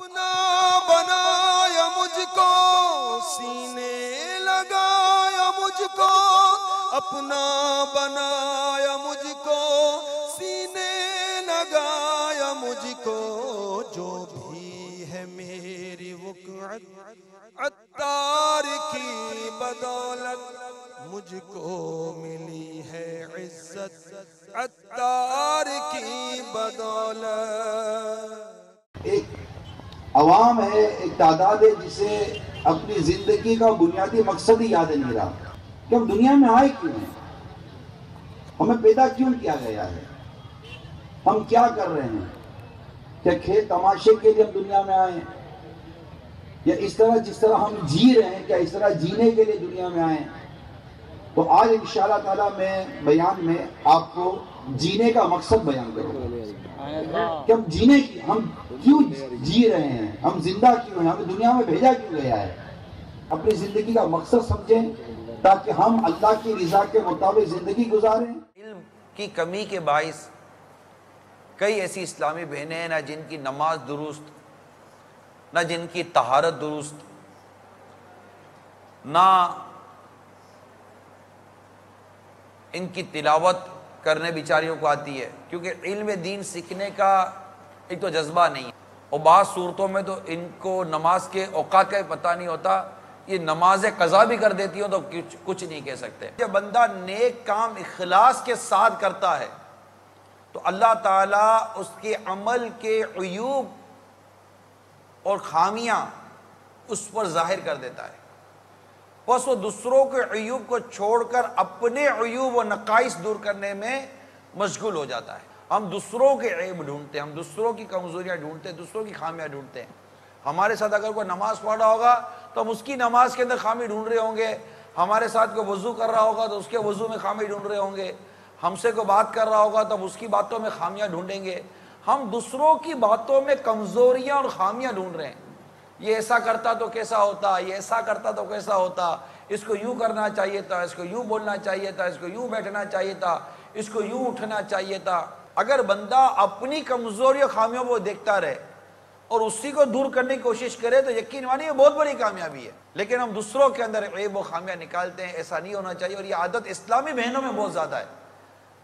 اپنا بنایا مجھ کو، سینے لگایا مجھ کو، اپنا بنایا مجھ کو، سینے لگایا مجھ کو، جو بھی ہے میری وقعت عطار کی بدولت، مجھ کو ملی ہے عزت عطار کی بدولت۔ ایک عوام ہے، ایک تعداد ہے جسے اپنی زندگی کا بنیادی مقصد ہی یاد نہیں رہا کہ ہم دنیا میں آئے کیوں ہیں، ہمیں پیدا کیوں کیا گیا ہے، ہم کیا کر رہے ہیں، کیا کھیل تماشے کے لیے ہم دنیا میں آئے ہیں، یا اس طرح جس طرح ہم جی رہے ہیں کیا اس طرح جینے کے لیے دنیا میں آئے ہیں۔ تو آج انشاءاللہ تعالیٰ میں بیان میں آپ کو جینے کا مقصد بیان کروں گا کہ ہم کیوں جی رہے ہیں، ہم زندہ کیوں ہیں، ہمیں دنیا میں بھیجا کیوں گیا ہے، اپنی زندگی کا مقصد سمجھیں تاکہ ہم اللہ کی رضا کے مطابق زندگی گزاریں۔ علم کی کمی کے باعث کئی ایسی اسلامی بہنیں ہیں نہ جن کی نماز درست، نہ جن کی طہارت درست، نہ ان کی تلاوت کرنے بیچاریوں کو آتی ہے، کیونکہ علم دین سیکھنے کا ایک تو جذبہ نہیں ہے، اور بعض صورتوں میں تو ان کو نماز کے اوقات کا پتہ نہیں ہوتا، یہ نماز قضا بھی کر دیتی ہوں تو کچھ نہیں کہہ سکتے۔ جب بندہ نیک کام اخلاص کے ساتھ کرتا ہے تو اللہ تعالیٰ اس کے عمل کے عیوب اور خامیاں اس پر ظاہر کر دیتا ہے، بس وہ دوسروں کے عیوب کو چھوڑ کر اپنے عیوب و نقائص دور کرنے میں مشغول ہو جاتا ہے۔ ہم دوسروں کے عیب ڈھونڈتے ہیں، ہم دوسروں کی کمزوریاں ڈھونڈتے ہیں، دوسروں کی خامیاں ڈھونڈتے ہیں۔ ہمارے ساتھ اگر کوئی نماز پڑھ رہا ہوگا تو ہم اس کی نماز کے اندر خامی ڈھونڈ رہے ہوں گے، ہمارے ساتھ کوئی وضو کر رہا ہوگا تو اس کے وضو میں خامی ڈھونڈ رہے ہوں گے، ہم سے کوئی بات کر رہا ہوگا تو ہم اس کی باتوں میں خامیاں ڈھونڈیں گے۔ ہم دوسروں کی باتوں میں کمزوریاں اور خامیاں ڈھونڈ رہے ہیں، یہ ایسا کرتا تو کیسا ہوتا، یہ ایسا کرتا تو کیسا ہوتا، اس کو یوں کرنا چاہیے تھا، اس کو یوں بولنا چاہیے تھا، اس کو یوں بیٹھنا چاہیے تھا، اس کو یوں اٹھنا چاہیے تھا۔ اگر بندہ اپنی کمزوری اور خامیوں کو دیکھتا رہے اور اسی کو دور کرنے کی کوشش کرے تو یقین مانیے یہ بہت بڑی کامیابی ہے، لیکن ہم دوسروں کے اندر عیب و خامیاں نکالتے ہیں، ایسا نہیں ہونا چاہیے، اور یہ عادت اسلامی بہنوں میں بہت زیادہ ہے۔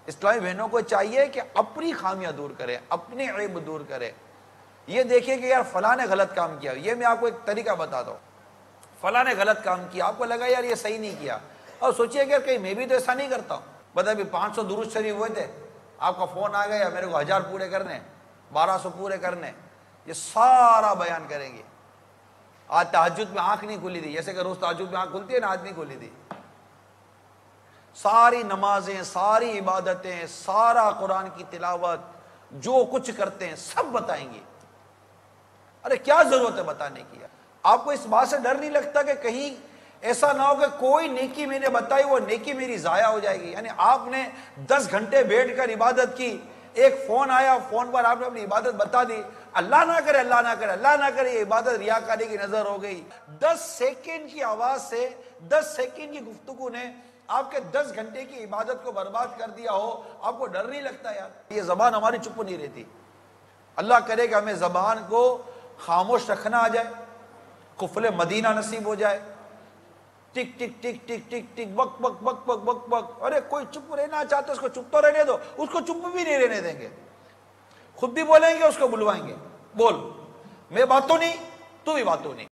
اسلامی بہنوں کو چاہیے کہ اپنی خامیاں دور کریں، اپنے عیب دور کریں، یہ دیکھیں کہ یار فلاں نے غلط کام کیا، یہ میں آپ کو ایک طریقہ بتاتا ہوں، فلاں نے غلط کام کیا، آپ کو لگا یار یہ صحیح نہیں کیا، اور سوچئے کہ کہیں میں بھی تو ایسا نہیں کرتا ہوں۔ بتا بھی 500 درود شریف ہوئے تھے، آپ کا فون آ گیا میرے کو 1000 پورے کرنے، 1200 پورے کرنے، یہ سارا بیان کریں گے۔ آج تہجد میں آنکھ نہیں کھلی تھی، جیسے کہ روز تہجد میں آنکھ کھلتی ہے نا، آج نہیں کھلی تھی، ساری نمازیں، ساری عبادتیں، سارا قرآن کی تلاوت، جو کچھ کرتے ہیں سب بتائیں گے۔ ارے کیا ضرورت ہے بتانے کی؟ آپ کو اس بات سے ڈر نہیں لگتا کہ کہیں ایسا نہ ہو کہ کوئی نیکی میں نے بتائی وہ نیکی میری ضائع ہو جائے گی؟ یعنی آپ نے 10 گھنٹے بیٹھ کر عبادت کی، ایک فون آیا، فون پر آپ نے اپنی عبادت بتا دی، اللہ نہ کرے اللہ نہ کرے اللہ نہ کرے یہ عبادت ریاکاری کی نظر ہو گئی۔ 10 سیکنڈ کی آواز سے، 10 سیکنڈ کی گفتگو نے آپ کے 10 گھنٹے کی عبادت کو برباد کر دیا ہو، آپ کو ڈر نہیں لگتا یار؟ یہ زبان ہماری چپ نہیں رہتی۔ اللہ کرے کہ ہمیں زبان کو خاموش رکھنا آ جائے، قفل مدینہ نصیب ہو جائے، ٹک ٹک ٹک ٹک ٹک ٹک بک بک بک بک بک بک، ارے کوئی چپ رہنا چاہتا ہے اس کو چپ تو رہنے دو، اس کو چپ بھی نہیں رہنے دیں گے، خود بھی بولیں گے اس کو بلوائیں گے، بول میں باتوں نہیں تو بھی باتوں نہیں۔